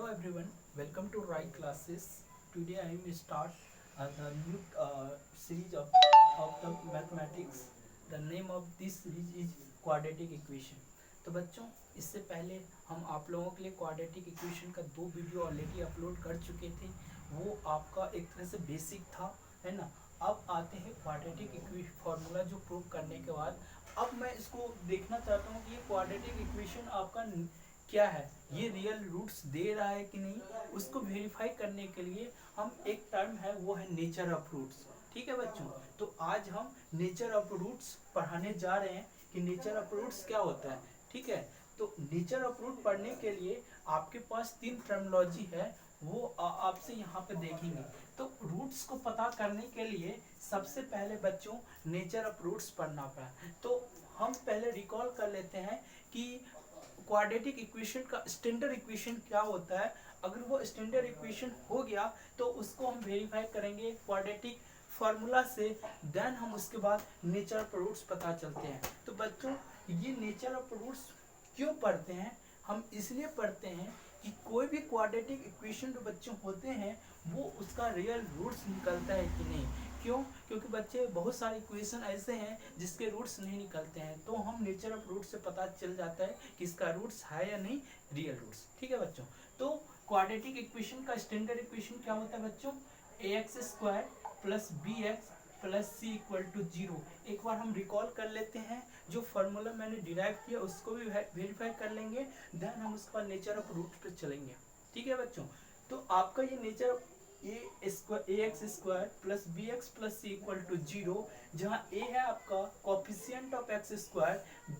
Hello everyone, welcome to Rai classes. Today I will start the new series of the mathematics. The name of this series is quadratic equation. तो बच्चों इससे पहले हम आप लोगों के लिए क्वाड्रेटिक इक्वेशन का 2 वीडियो ऑलरेडी अपलोड कर चुके थे। वो आपका एक तरह से बेसिक था, है ना। अब आते हैं क्वाड्रेटिक फार्मूला जो प्रूव करने के बाद अब मैं इसको देखना चाहता हूँ कि ये क्वाड्रेटिक इक्वेशन आपका क्या है, ये रियल रूट्स दे रहा है कि नहीं। उसको वेरीफाई करने के लिए हम एक टर्म है वो है नेचर ऑफ रूट्स। ठीक है बच्चों, तो आज हम नेचर ऑफ रूट्स पढ़ाने जा रहे हैं कि नेचर ऑफ रूट्स क्या होता है। ठीक है, तो नेचर ऑफ रूट पढ़ने के लिए आपके पास 3 टर्मिनोलॉजी है, वो आपसे यहाँ पे देखेंगे। तो रूट्स को पता करने के लिए सबसे पहले बच्चों नेचर ऑफ रूट्स पढ़ना पड़ा। तो हम पहले रिकॉल कर लेते हैं कि क्वाड्रेटिक इक्वेशन का स्टैंडर्ड इक्वेशन क्या होता है। अगर वो स्टैंडर्ड इक्वेशन हो गया तो उसको हम वेरीफाई करेंगे क्वाड्रेटिक फार्मूला से, देन हम उसके बाद नेचर ऑफ रूट्स पता चलते हैं। तो बच्चों ये नेचर ऑफ रूट्स क्यों पढ़ते हैं, हम इसलिए पढ़ते हैं कि कोई भी क्वाड्रेटिक इक्वेशन जो बच्चों होते हैं वो उसका रियल रूट्स निकलता है कि नहीं। क्यों? क्योंकि बच्चे बहुत सारे इक्वेशन ऐसे हैं जिसके रूट्स नहीं निकलते हैं, तो हम नेचर ऑफ रूट्स से पता चल जाता है कि इसका रूट्स है या नहीं, रियल रूट्स। ठीक है बच्चों, तो क्वाड्रेटिक इक्वेशन का स्टैंडर्ड इक्वेशन क्या होता है बच्चों, ax² plus bx plus c equal to 0। एक बार हम रिकॉल कर लेते हैं, जो फार्मूला मैंने डिराइव किया उसको भी वेरीफाई कर लेंगे, देन हम उसके बाद नेचर ऑफ रूट पे चलेंगे। ठीक है बच्चों, तो आपका ये nature ax² plus bx plus c equal to 0, जहाँ a है आपका कोफिशिएंट ऑफ x²,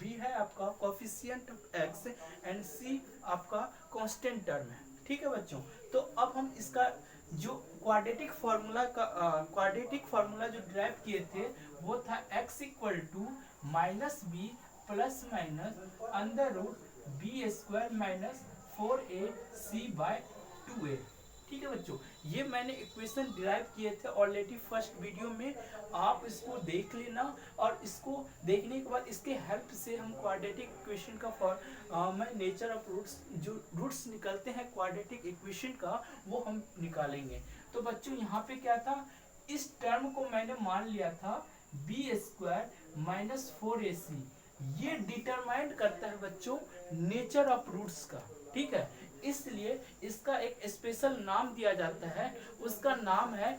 b है आपका coefficient of x and c आपका कांस्टेंट टर्म है। ठीक है बच्चों, तो अब हम इसका जो क्वाड्रेटिक फार्मूला जो ड्राइव किए थे वो था x equal to minus b plus minus under root b² minus 4ac/2a। ठीक है बच्चों, ये मैंने इक्वेशन डिराइव किए थे ऑलरेडी फर्स्ट वीडियो में, आप इसको देख लेना। और इसको देखने के बाद इसके हेल्प से हम क्वाड्रेटिक इक्वेशन का मैं नेचर ऑफ रूट्स जो रूट्स निकलते हैं क्वाड्रेटिक इक्वेशन का वो हम निकालेंगे। तो बच्चों यहाँ पे क्या था, इस टर्म को मैंने मान लिया था b² माइनस 4ac। ये डिटरमाइंड करता है बच्चों नेचर ऑफ रूट्स का। ठीक है, इसलिए इसका एक स्पेशल नाम दिया जाता है, उसका नाम है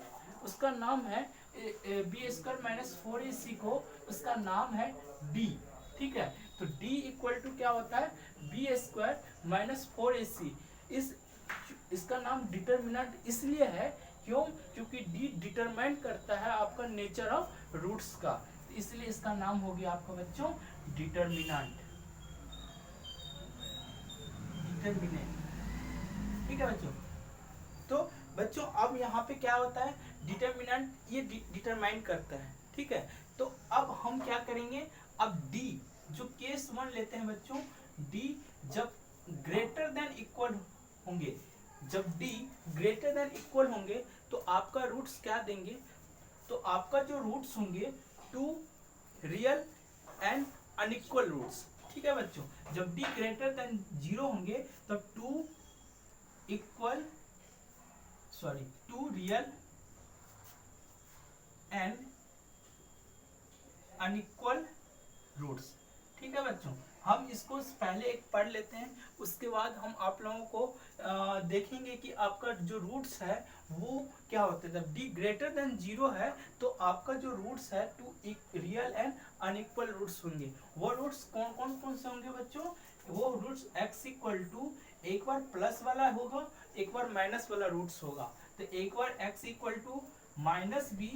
b² माइनस 4ac को उसका नाम है d। ठीक है, तो d इक्वल टू क्या होता है, b² माइनस 4ac। इसका नाम डिटर्मिनेंट इसलिए है क्यों, क्योंकि d डिटरमाइन करता है आपका नेचर ऑफ रूट्स का, इसलिए इसका नाम हो गया आपका बच्चों डिटर्मिनेंट। ठीक है बच्चों, तो बच्चों अब यहाँ पे क्या होता है, डिटर्मिनेंट ये डिटरमाइन करता है। ठीक है, तो अब हम क्या करेंगे, अब d जो केस 1 लेते हैं बच्चों, d जब ग्रेटर देन इक्वल होंगे, जब d ग्रेटर देन इक्वल होंगे तो आपका रूट्स क्या देंगे, तो आपका जो रूट्स होंगे 2 रियल एंड अनइक्वल रूट्स। ठीक है बच्चों, जब d ग्रेटर देन 0 होंगे तब 2 रियल एंड अनइक्वल रूट्स। ठीक है बच्चों, हम इसको पहले एक पढ़ लेते हैं, उसके बाद हम आप लोगों को देखेंगे कि आपका जो रूट्स है वो क्या होते हैं। जब d ग्रेटर देन 0 है तो आपका जो रूट्स है 2 रियल एंड अनइक्वल रूट्स होंगे। वो रूट्स कौन से होंगे बच्चों, वो रूट्स x इक्वल टू एक बार प्लस वाला होगा, एक बार माइनस वाला रूट्स होगा। तो एक बार x equal to minus b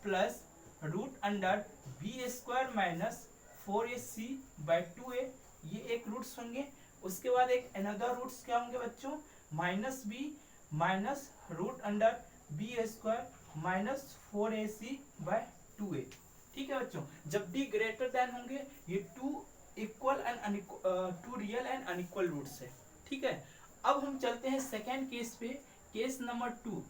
plus root under b² minus 4ac/2a, ये एक रूट्स होंगे। उसके बाद एक अनदर रूट्स क्या होंगे बच्चों, minus b minus root under b² minus 4ac/2a। ठीक है बच्चों, जब d ग्रेटर देन होंगे ये 2 रियल एंड अनइक्वल रूट्स है। ठीक है, अब हम चलते हैं सेकेंड केस पे, केस नंबर 2।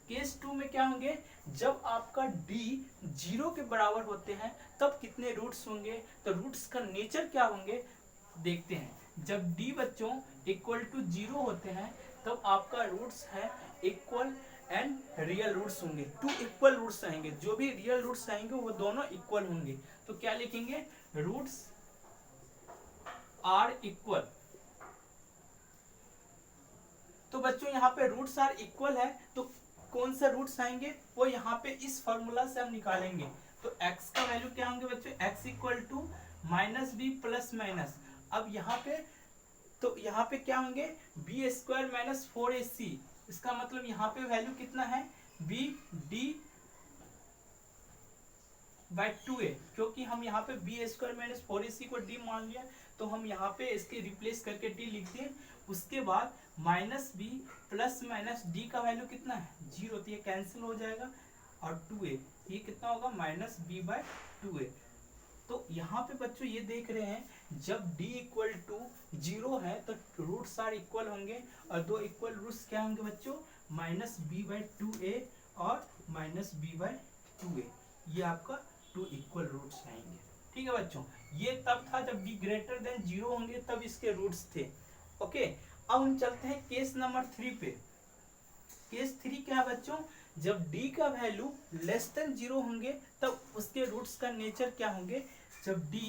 केस 2 में क्या होंगे, जब आपका d 0 के बराबर होते हैं तब कितने रूट्स होंगे, तो रूट्स का नेचर क्या होंगे देखते हैं। जब डी बच्चों इक्वल टू 0 होते हैं तब आपका रूट्स है इक्वल एंड रियल रूट्स होंगे। टू इक्वल रूट्स आएंगे, जो भी रियल रूट्स आएंगे वो दोनों इक्वल होंगे। तो क्या लिखेंगे, रूट्स आर इक्वल। तो बच्चों यहाँ पे रूट्स आर इक्वल है तो कौन सा रूट्स आएंगे वो यहाँ पे इस फॉर्मूला से हम निकालेंगे। तो x का वैल्यू क्या होंगे बच्चों, x equal to minus b plus minus. अब यहाँ पे तो यहाँ पे क्या होंगे, बी स्क्वायर माइनस 4ac। इसका मतलब यहाँ पे वैल्यू कितना है, बी डी बाय 2a, क्योंकि हम यहाँ पे बी स्क्वायर माइनस 4ac को डी मान लिया तो हम यहाँ पे इसके रिप्लेस करके डी लिख दिए। उसके बाद minus b plus minus d का वैल्यू कितना है 0, तो ये कैंसिल हो जाएगा और 2a ये कितना होगा माइनस बी बाय 2a। तो यहाँ पे बच्चों ये देख रहे हैं जब d इक्वल टू 0 है तो रूट्स आर इक्वल होंगे और दो इक्वल रूट्स क्या होंगे बच्चों, माइनस बी बाय 2a और माइनस बी बाय 2a। ये आपका टू इक्वल रूट्स आएंगे। ठीक है बच्चों, ये तब था जब d ग्रेटर देन 0 होंगे तब इसके रूट्स थे। ओके, अब हम चलते हैं केस नंबर 3 पे। केस 3 क्या है बच्चों, जब d का वैल्यू लेस देन 0 होंगे तब उसके रूट्स का नेचर क्या होंगे। जब d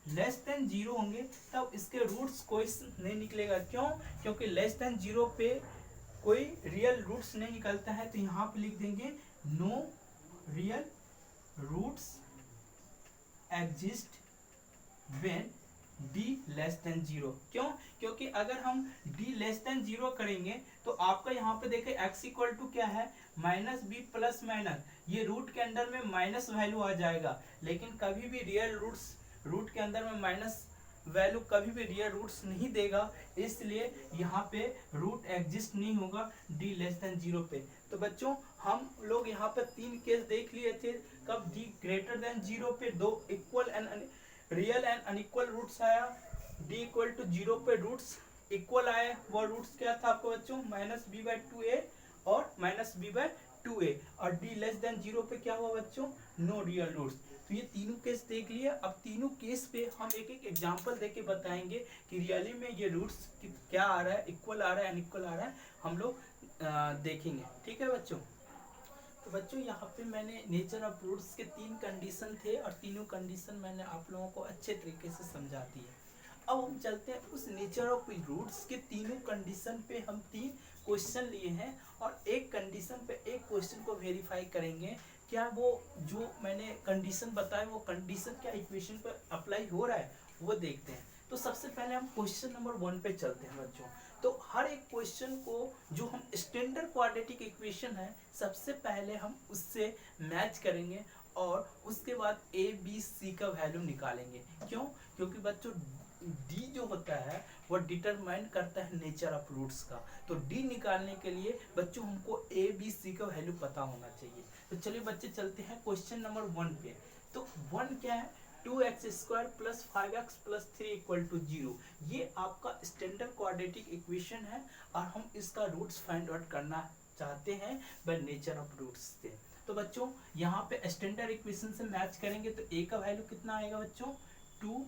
लेस देन 0 होंगे तब इसके रूट्स कोई नहीं निकलेगा। क्यों, क्योंकि लेस देन 0 पे कोई रियल रूट्स नहीं निकलता है। तो यहाँ पे लिख देंगे no real roots exist when d less than 0। क्यों, क्योंकि अगर हम d लेस देन 0 करेंगे तो आपका यहाँ पे देखें x इक्वल टू क्या है माइनस बी प्लस माइनस, ये रूट के अंदर में माइनस वैल्यू आ जाएगा। लेकिन कभी भी रियल रूट्स रूट के अंदर में माइनस वैल्यू कभी भी रियल रूट्स नहीं देगा, इसलिए यहाँ पे रूट एग्जिस्ट नहीं होगा d लेस देन 0 पे। तो बच्चों हम लोग यहाँ पे 3 केस देख लिए थे, कब d ग्रेटर देन 0 पे दो equal and real and unequal roots आया, d इक्वल टू 0 पे रूट्स इक्वल आए। वो रूट्स क्या था आपको बच्चों, माइनस बी बाय 2a और माइनस बी बाय 2a, और d लेस देन 0 पे क्या हुआ बच्चों, नो रियल रूट्स। तो ये तीनों केस देख लिए। अब तीनों केस पे हम एक एक एग्जांपल देके बताएंगे कि रियली में ये रूट्स क्या आ रहा है, इक्वल आ रहा है अनइक्वल आ रहा है, हम लोग देखेंगे। ठीक है बच्चों, तो बच्चों यहाँ पे मैंने नेचर ऑफ रूट्स के 3 कंडीशन थे और तीनों कंडीशन मैंने आप लोगों को अच्छे तरीके से समझा दी है। अब हम चलते हैं उस नेचर ऑफ रूट्स के तीनों कंडीशन पे। हम 3 क्वेश्चन लिए हैं और एक कंडीशन पे एक क्वेश्चन को वेरीफाई करेंगे क्या वो जो मैंने कंडीशन बताया वो कंडीशन क्या इक्वेशन पर अप्लाई हो रहा है, वो देखते हैं। तो सबसे पहले हम क्वेश्चन नंबर 1 पे चलते हैं बच्चों। तो हर एक क्वेश्चन को जो हम स्टैंडर्ड क्वाड्रेटिक इक्वेशन है सबसे पहले हम उससे मैच करेंगे और उसके बाद a b c का वैल्यू निकालेंगे। क्यों, क्योंकि बच्चों d जो होता है वो डिटरमाइन करता है नेचर ऑफ रूट्स का। तो d निकालने के लिए बच्चों हमको a b c का वैल्यू पता होना चाहिए। तो चलिए बच्चे चलते हैं क्वेश्चन नंबर 1 पे। तो 1 क्या है, 2x square plus 5x plus 3 equal to 0। ये आपका स्टैंडर्ड क्वाड्रेटिक इक्वेशन है और हम इसका रूट्स फाइंड आउट करना चाहते हैं बाय नेचर ऑफ रूट्स से। तो बच्चों यहाँ पे स्टैंडर्ड इक्वेशन से मैच करेंगे तो a का वैल्यू कितना आएगा बच्चों 2,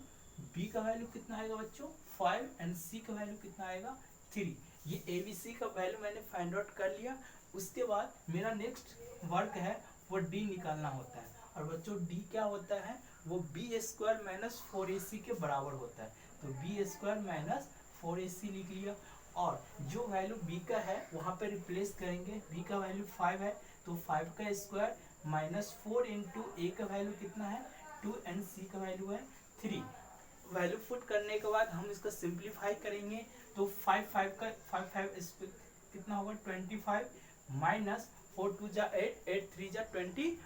b का वैल्यू कितना आएगा बच्चों 5 एंड c का वैल्यू कितना आएगा 3। ये a b c का वैल्यू मैंने फाइंड आउट कर लिया। उसके बाद मेरा नेक्स्ट वर्क है वो d निकालना होता है और बच्चों d क्या होता है वो बी स्क्वायर माइनस 4ac के बराबर होता है। तो बी स्क्वायर माइनस 4ac लिख लिया और जो वैल्यू b का है वहाँ पे रिप्लेस करेंगे। b का वैल्यू 5 है तो 5 का स्क्वायर माइनस 4 इंटू a का वैल्यू कितना है 2 एंड c का वैल्यू है 3। वैल्यू पुट करने के बाद हम इसका सिंप्लीफाई करेंगे तो 5 कितना होगा 25 माइनस 4 2 जा 8 8 3 जा 24।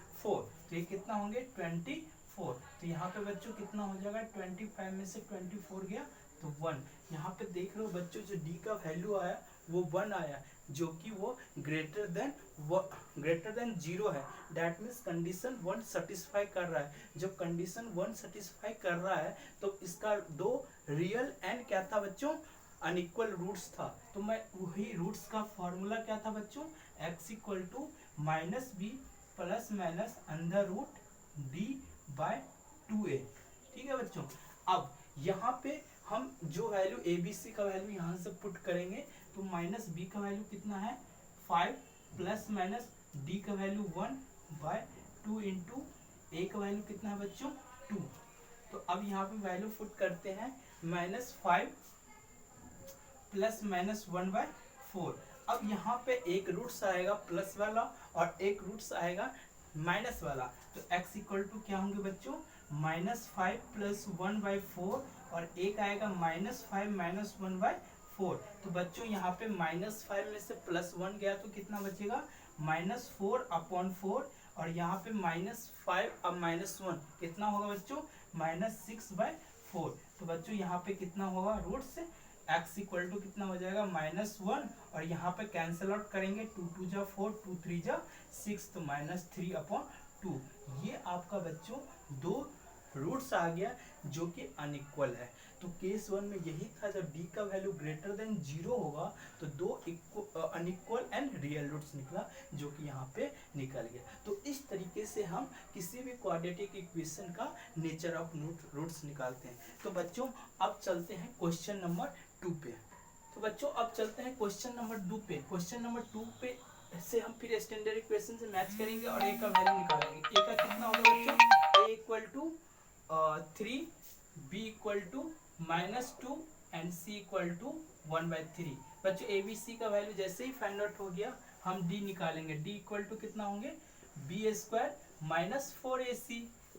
तो ये कितना होंगे 24। तो यहाँ पे बच्चों कितना हो जाएगा 25 में से 24 गया तो 1। यहाँ पे देख रहे हो बच्चों जो d का वैल्यू आया वो 1 आया जो कि वो ग्रेटर देन 0 है। दैट मीन्स कंडीशन 1 सेटिस्फाई कर रहा है। जब कंडीशन 1 सेटिस्फाई कर रहा है तो इसका दो रियल एंड क्या था बच्चों अनइक्वल रूट्स था। तो मैं वही रूट्स का फॉर्मूला क्या था बच्चों x equal to minus b plus minus under root d by 2a। ठीक है बच्चों, अब यहाँ पे हम जो वैल्यू ए बी सी का वैल्यू यहाँ से पुट करेंगे तो माइनस बी का वैल्यू कितना है 5 प्लस माइनस डी का वैल्यू 1/2 इंटू ए का वैल्यू कितना है बच्चों 2। तो अब यहाँ पे वैल्यू पुट करते हैं -5 प्लस माइनस 1/4। अब यहाँ पे एक रूट्स आएगा प्लस वाला और एक रूट्स आएगा माइनस वाला, तो x इक्वल टू क्या होंगे बच्चों -5 प्लस 1/4 और एक आएगा -5 माइनस 1/4। तो बच्चों यहाँ पे -5 में से +1 गया तो कितना बचेगा -4/4 और यहाँ पे -5 अब -1 कितना होगा बच्चों -6/4। तो बच्चों यहाँ पे कितना होगा रूट्स x इक्वल टू कितना हो जाएगा -1 और यहाँ पे कैंसिल आउट करेंगे 2 2 जा 4 2 3 जा 6 तो -3/2। ये आपका बच्चों दो रूट्स आ गया जो कि अनइक्वल है। तो केस 1 में यही था, जब d का वैल्यू ग्रेटर देन 0 होगा तो दो अनइक्वल एंड रियल रूट्स निकला जो कि यहाँ पे निकल गया। तो इस तरीके से हम किसी भी क्वाड्रेटिक इक्वेशन का नेचर ऑफ रूट्स निकालते हैं। तो बच्चों अब चलते हैं क्वेश्चन नंबर 2 पे। तो बच्चों अब चलते हैं क्वेश्चन नंबर 2 पे। क्वेश्चन नंबर 2 पे से हम फिर स्टैंडर्ड इक्वेशन से मैच करेंगे और ए का वैल्यू निकालेंगे। ए का कितना होगा बच्चों a equal to 3, b equal to -2 and c equal to 1/3। बच्चों ए बी सी का वैल्यू जैसे ही फाइंड आउट हो गया हम d निकालेंगे। d इक्वल टू कितना होंगे b² -4ac।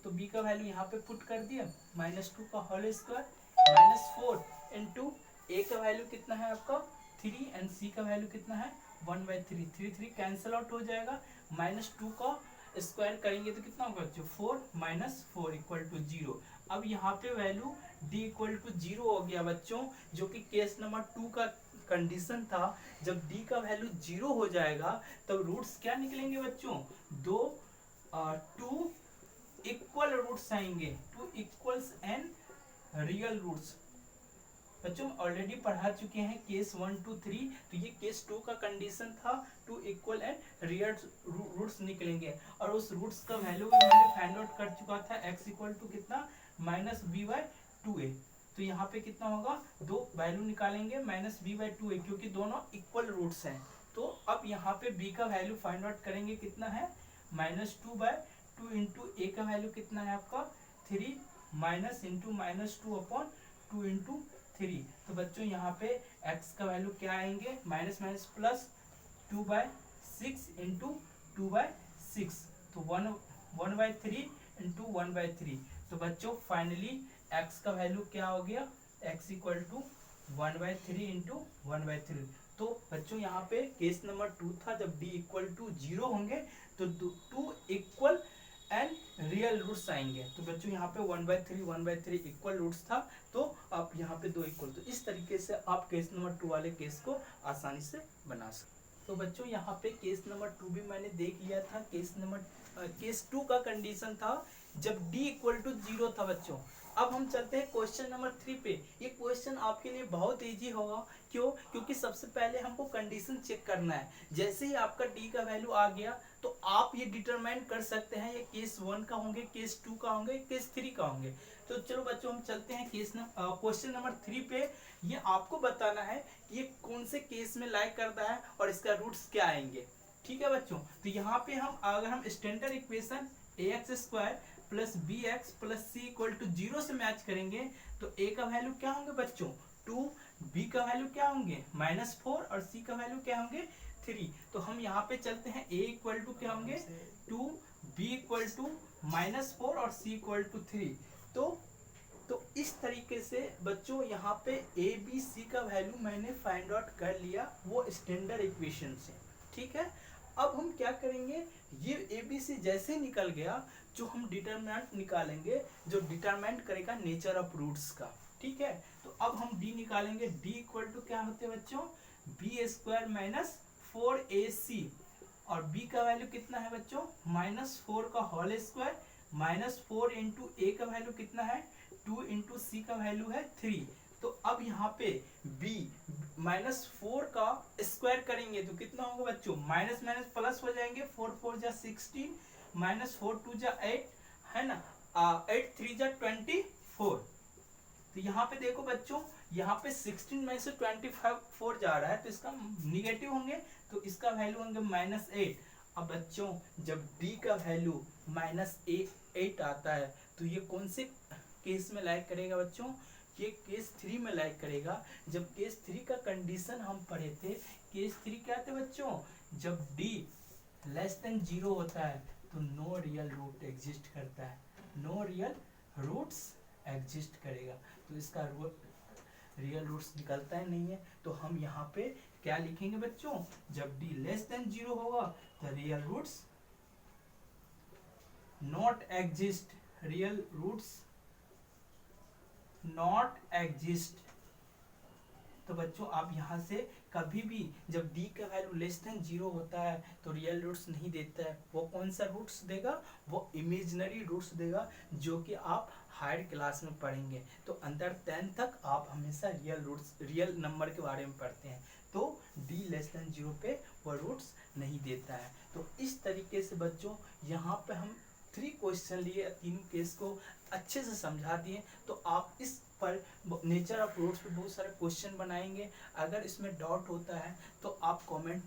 तो b का वैल्यू यहाँ पे पुट कर दिया -2 का होल स्क्वायर -4 इंटू a का वैल्यू कितना है आपका 3 एंड c का वैल्यू कितना है 1/3। 3 3 कैंसिल आउट हो जाएगा, -2 का स्क्वायर करेंगे तो कितना होगा बच्चों 4 -4 इक्वल टू 0। अब यहाँ पे वैल्यू d इक्वल टू 0 हो गया बच्चों, जो कि केस नंबर 2 का कंडीशन था। जब d का वैल्यू 0 हो जाएगा तब रूट्स क्या निकलेंगे बच्चों, दो 2 इक्वल रूट्स आएंगे, 2 इक्वल्स एंड रियल रूट्स। बच्चों ऑलरेडी पढ़ा चुके हैं केस 1 2 3, तो ये केस 2 का कंडीशन था 2 इक्वल एंड रियल रूट्स निकलेंगे और उस रूट्स का वैल्यू भी मैंने फाइंड आउट कर चुका था x इक्वल टू कितना -b/2a। तो यहाँ पे कितना होगा दो वैल्यू निकालेंगे -b/2a क्योंकि दोनों इक्वल रूट्स हैं। तो अब यहाँ पे b का वैल्यू फाइंड आउट करेंगे कितना है -2/2 इंटू a का वैल्यू कितना है आपका 3 माइनस इंटू -2/2 इंटू 3। तो बच्चों यहाँ पे x का वैल्यू क्या आएंगे माइनस माइनस प्लस 2/6 इंटू 2/6, तो 1/3 इंटू 1/3। तो बच्चों फाइनली x का वैल्यू क्या हो गया x इक्वल टू 1/3 इंटू 1/3। तो बच्चों यहाँ पे केस नंबर 2 था, जब d इक्वल टू 0 होंगे तो 2 इक्वल एंड रियल रूट्स आएंगे। तो बच्चों यहाँ पे 1/3 इक्वल रूट्स था, तो आप यहाँ पे 2 इक्वल, तो इस तरीके से आप केस नंबर 2 वाले केस को आसानी से बना सकते। तो बच्चों यहाँ पे केस नंबर 2 भी मैंने देख लिया था। केस 2 का कंडीशन था जब d इक्वल टू 0 था बच्चों। अब हम चलते हैं क्वेश्चन नंबर 3 पे। ये क्वेश्चन आपके लिए बहुत इजी होगा, क्यों? क्योंकि सबसे पहले हमको कंडीशन चेक करना है। जैसे ही आपका d का वैल्यू आ गया तो आप ये डिटरमाइन कर सकते हैं ये केस 1 का होंगे, केस 2 का होंगे, केस 3 का होंगे। तो चलो बच्चों हम चलते हैं क्वेश्चन नंबर 3 पे। ये आपको बताना है कि ये कौन से केस में लाइक करता है और इसका रूट्स क्या आएंगे। ठीक है बच्चों, तो यहाँ पे अगर हम standard equation ax² plus bx plus c equal to 0 से मैच करेंगे तो a का वैल्यू क्या होंगे बच्चों 2, b का वैल्यू क्या होंगे -4 और c का वैल्यू क्या होंगे 3। तो हम यहाँ पे चलते हैं a इक्वल टू क्या होंगे 2, b इक्वल टू -4 और c इक्वल टू 3। तो इस तरीके से बच्चों यहाँ पे a b c का वैल्यू मैंने फाइंड आउट कर लिया वो स्टैंडर्ड इक्वेशन से। ठीक है, अब हम क्या करेंगे, ये ए बी सी जैसे ही निकल गया जो हम डिटरमिनेंट निकालेंगे जो डिटरमाइन करेगा नेचर ऑफ रूट्स का। ठीक है, तो अब हम डी निकालेंगे। डी इक्वल टू क्या होते हैं बच्चों b² -4ac और b का वैल्यू कितना है बच्चों -4 का होल स्क्वायर -4 इंटू ए का वैल्यू कितना है 2 इंटू सी का वैल्यू है 3। तो अब यहाँ पे b -4 का स्क्वायर करेंगे तो कितना होगा बच्चों माइनस माइनस प्लस हो जाएंगे 4 4 जा 16 -4 2 जा 8 है ना 8 3 जा 24। तो तो यहाँ पे देखो बच्चों, यहाँ पे 16 में से 24 जा रहा है तो इसका निगेटिव होंगे, तो इसका वैल्यू होंगे -8। अब बच्चों जब d का वैल्यू -8 आता है तो ये कौन से केस में लाइक करेगा बच्चों, ये केस 3 में लाइक करेगा। जब केस 3 का कंडीशन हम पढ़े थे, केस 3 क्या थे बच्चों, जब d लेस देन 0 होता है तो नो रियल रूट एग्जिस्ट करता है, नो रियल रूट्स एग्जिस्ट करेगा, तो इसका रियल रूट्स निकलता ही नहीं है। तो हम यहाँ पे क्या लिखेंगे बच्चों, जब d लेस देन 0 होगा तो real roots not exist, real roots not exist. तो बच्चों आप यहाँ से कभी भी जब d का वैल्यू लेस देन 0 होता है तो रियल रूट्स नहीं देता है, वो कौन सा रूट्स देगा, वो इमेजिनरी रूट्स देगा, जो कि आप हायर क्लास में पढ़ेंगे। तो अंडर 10 तक आप हमेशा रियल रूट्स, रियल नंबर के बारे में पढ़ते हैं, तो d लेस देन 0 पे वो रूट्स नहीं देता है। तो इस तरीके से बच्चों यहाँ पे हम 3 क्वेश्चन लिए, 3 केस को अच्छे से समझा दिए। तो आप इस पर नेचर ऑफ रूट्स पे बहुत सारे क्वेश्चन बनाएंगे। अगर इसमें डाउट होता है तो आप कमेंट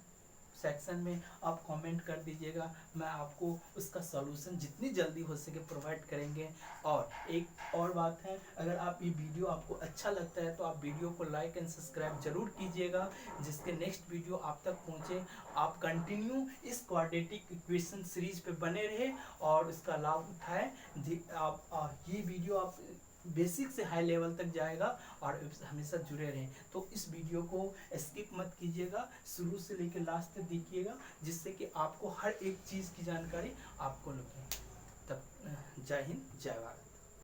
सेक्शन में आप कमेंट कर दीजिएगा, मैं आपको उसका सॉल्यूशन जितनी जल्दी हो सके प्रोवाइड करेंगे। और एक और बात है, अगर आप ये वीडियो आपको अच्छा लगता है तो आप वीडियो को लाइक एंड सब्सक्राइब जरूर कीजिएगा, जिसके नेक्स्ट वीडियो आप तक पहुंचे। आप कंटिन्यू इस क्वाड्रेटिक इक्वेशन सीरीज पे बने रहे और इसका लाभ उठाएं। आप ये वीडियो आप बेसिक से हाई लेवल तक जाएगा और हमेशा जुड़े रहें। तो इस वीडियो को स्किप मत कीजिएगा, शुरू से लेकर लास्ट तक देखिएगा, जिससे कि आपको हर एक चीज़ की जानकारी आपको लगे। तब जय हिंद, जय भारत।